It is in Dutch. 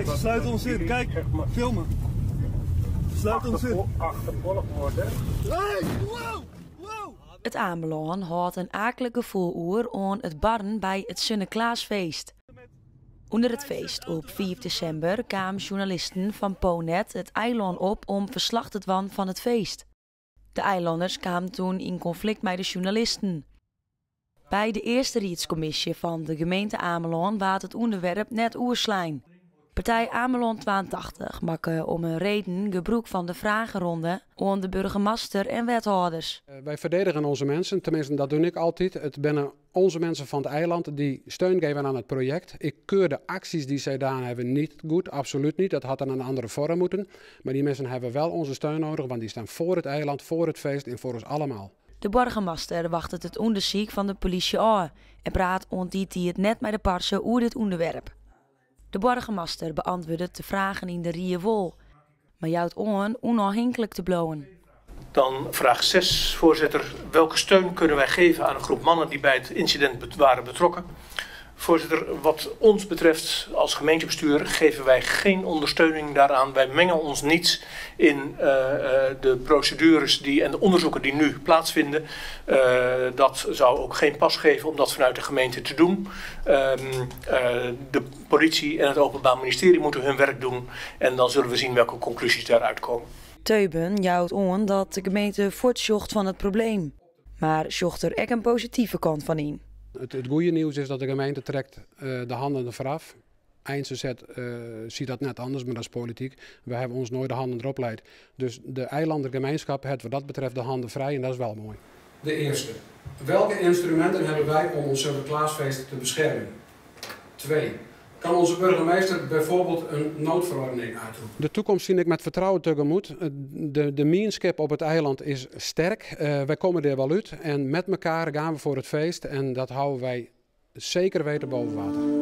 Kijk, ze sluiten ons in. Kijk, filmen. Ze sluiten ons in. Achtervolgd worden. Hey, wow, wow. Het Ameland had een akelige vooroer aan het barren bij het Sinterklaasfeest. Onder het feest op 4 december kwamen journalisten van PoNet het eiland op om verslag te doen van het feest. De eilanders kwamen toen in conflict met de journalisten. Bij de eerste raadscommissie van de gemeente Ameland was het onderwerp net oerslijn. Partij Ameland 82 maakte om een reden gebruik van de vragenronde aan de burgemeester en wethouders. Wij verdedigen onze mensen, tenminste dat doe ik altijd. Het zijn onze mensen van het eiland die steun geven aan het project. Ik keur de acties die zij gedaan hebben niet goed, absoluut niet. Dat had dan een andere vorm moeten. Maar die mensen hebben wel onze steun nodig, want die staan voor het eiland, voor het feest en voor ons allemaal. De burgemeester wacht het onderzoek van de politie aan en praat ontdekt hij het net met de parsen over dit onderwerp. De burgemeester beantwoordt de vragen in de rieënwol, maar jouwt aan onafhankelijk te blijven. Dan vraag 6, voorzitter. Welke steun kunnen wij geven aan een groep mannen die bij het incident waren betrokken? Voorzitter, wat ons betreft als gemeentebestuur geven wij geen ondersteuning daaraan. Wij mengen ons niet in de procedures en de onderzoeken die nu plaatsvinden. Dat zou ook geen pas geven om dat vanuit de gemeente te doen. De politie en het Openbaar Ministerie moeten hun werk doen. En dan zullen we zien welke conclusies daaruit komen. Teuben jouwt aan dat de gemeente voortzocht van het probleem. Maar zocht er ook een positieve kant van in. Het goede nieuws is dat de gemeente trekt de handen ervan af. Eindse ziet dat net anders, maar dat is politiek. We hebben ons nooit de handen erop leid. Dus de eilandengemeenschap heeft wat dat betreft de handen vrij en dat is wel mooi. De eerste. Welke instrumenten hebben wij om ons Sinterklaasfeest te beschermen? 2. Kan onze burgemeester bijvoorbeeld een noodverordening uitroepen? De toekomst zie ik met vertrouwen tegemoet. De meanskip op het eiland is sterk. Wij komen er wel uit en met elkaar gaan we voor het feest. En dat houden wij zeker weten boven water.